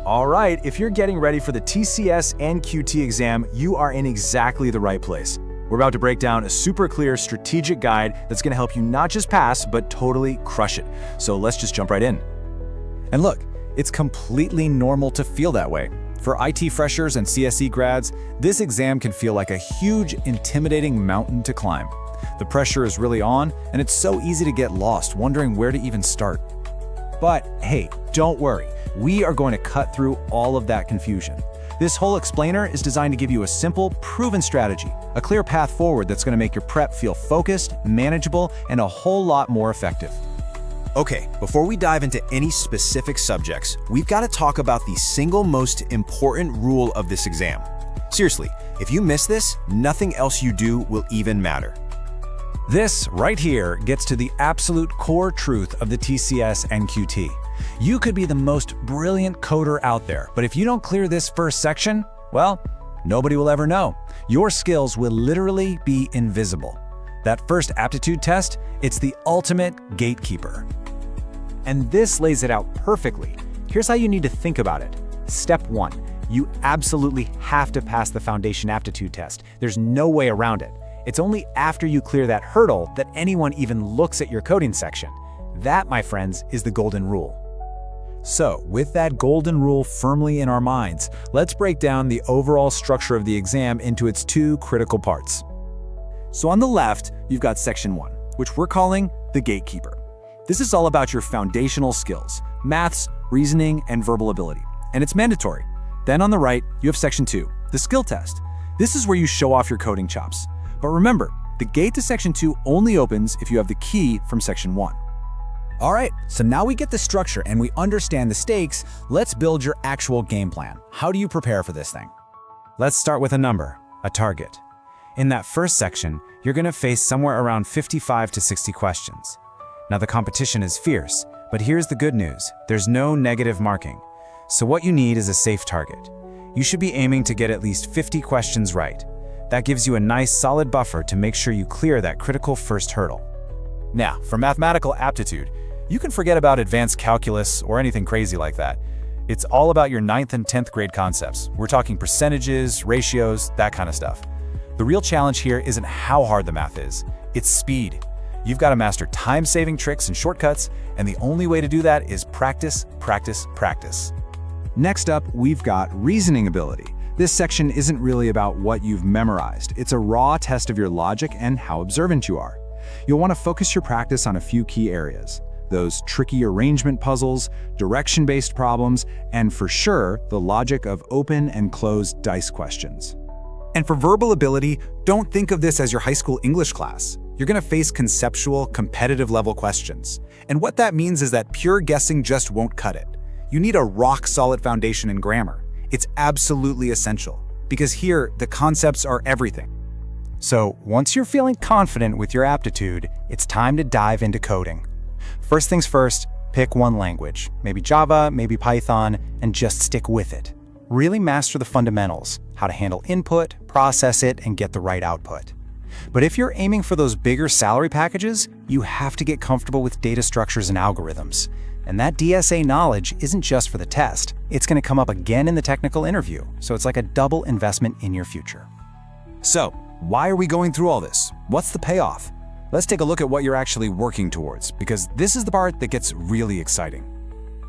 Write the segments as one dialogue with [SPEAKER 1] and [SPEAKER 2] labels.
[SPEAKER 1] All right, if you're getting ready for the TCS NQT exam, you are in exactly the right place. We're about to break down a super clear strategic guide that's going to help you not just pass, but totally crush it. So let's just jump right in.
[SPEAKER 2] And look, it's completely normal to feel that way. For IT freshers and CSE grads, this exam can feel like a huge, intimidating mountain to climb. The pressure is really on, and it's so easy to get lost, wondering where to even start. But hey, don't worry. We are going to cut through all of that confusion. This whole explainer is designed to give you a simple, proven strategy, a clear path forward that's going to make your prep feel focused, manageable, and a whole lot more effective.
[SPEAKER 3] Okay, before we dive into any specific subjects, we've got to talk about the single most important rule of this exam. Seriously, if you miss this, nothing else you do will even matter.
[SPEAKER 2] This right here gets to the absolute core truth of the TCS NQT. You could be the most brilliant coder out there, but if you don't clear this first section, well, nobody will ever know. Your skills will literally be invisible. That first aptitude test, it's the ultimate gatekeeper.
[SPEAKER 1] And this lays it out perfectly. Here's how you need to think about it. Step 1, you absolutely have to pass the foundation aptitude test. There's no way around it. It's only after you clear that hurdle that anyone even looks at your coding section. That, my friends, is the golden rule.
[SPEAKER 2] So, with that golden rule firmly in our minds, let's break down the overall structure of the exam into its two critical parts. So on the left, you've got section 1, which we're calling the gatekeeper. This is all about your foundational skills, maths, reasoning, and verbal ability, and it's mandatory. Then on the right, you have section 2, the skill test. This is where you show off your coding chops. But remember, the gate to section 2 only opens if you have the key from section 1. All right, so now we get the structure and we understand the stakes, let's build your actual game plan. How do you prepare for this thing? Let's start with a number, a target. In that first section, you're going to face somewhere around 55 to 60 questions. Now the competition is fierce, but here's the good news, there's no negative marking. So what you need is a safe target. You should be aiming to get at least 50 questions right. That gives you a nice solid buffer to make sure you clear that critical first hurdle. Now, for mathematical aptitude, you can forget about advanced calculus or anything crazy like that. It's all about your 9th and 10th grade concepts. We're talking percentages, ratios, that kind of stuff. The real challenge here isn't how hard the math is, it's speed. You've got to master time-saving tricks and shortcuts, and the only way to do that is practice, practice, practice. Next up, we've got reasoning ability. This section isn't really about what you've memorized. It's a raw test of your logic and how observant you are. You'll want to focus your practice on a few key areas. Those tricky arrangement puzzles, direction-based problems, and for sure, the logic of open and closed dice questions. And for verbal ability, don't think of this as your high school English class. You're going to face conceptual, competitive level questions. And what that means is that pure guessing just won't cut it. You need a rock-solid foundation in grammar. It's absolutely essential, because here, the concepts are everything. So, once you're feeling confident with your aptitude, it's time to dive into coding. First things first, pick one language, maybe Java, maybe Python, and just stick with it. Really master the fundamentals, how to handle input, process it, and get the right output. But if you're aiming for those bigger salary packages, you have to get comfortable with data structures and algorithms. And that DSA knowledge isn't just for the test. It's going to come up again in the technical interview, so it's like a double investment in your future. So, why are we going through all this? What's the payoff? Let's take a look at what you're actually working towards, because this is the part that gets really exciting.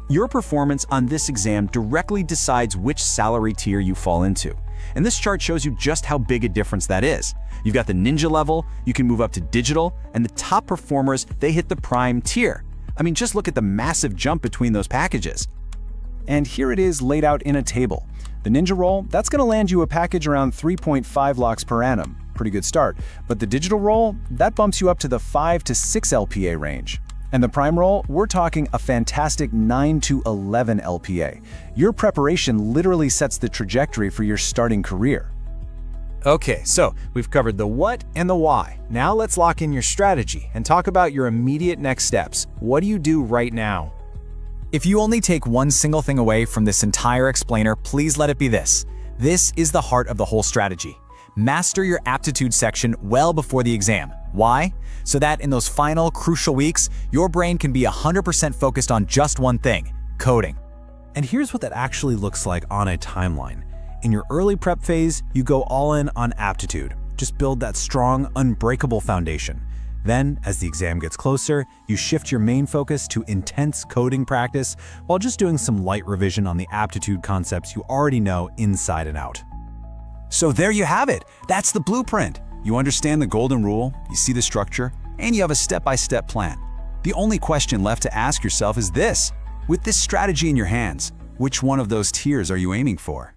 [SPEAKER 2] Your performance on this exam directly decides which salary tier you fall into. And this chart shows you just how big a difference that is. You've got the ninja level, you can move up to digital, and the top performers, they hit the prime tier. I mean, just look at the massive jump between those packages. And here it is laid out in a table. The ninja roll, that's going to land you a package around 3.5 lakhs per annum. Pretty good start. But the digital roll, that bumps you up to the 5 to 6 LPA range. And the prime roll, we're talking a fantastic 9 to 11 LPA. Your preparation literally sets the trajectory for your starting career. Okay, so we've covered the what and the why. Now let's lock in your strategy and talk about your immediate next steps. What do you do right now? If you only take one single thing away from this entire explainer, please let it be this. This is the heart of the whole strategy. Master your aptitude section well before the exam. Why? So that in those final crucial weeks, your brain can be 100% focused on just one thing, coding. And here's what that actually looks like on a timeline. In your early prep phase, you go all in on aptitude. Just build that strong, unbreakable foundation. Then, as the exam gets closer, you shift your main focus to intense coding practice while just doing some light revision on the aptitude concepts you already know inside and out.
[SPEAKER 3] So there you have it. That's the blueprint. You understand the golden rule, you see the structure, and you have a step-by-step plan. The only question left to ask yourself is this: with this strategy in your hands, which one of those tiers are you aiming for?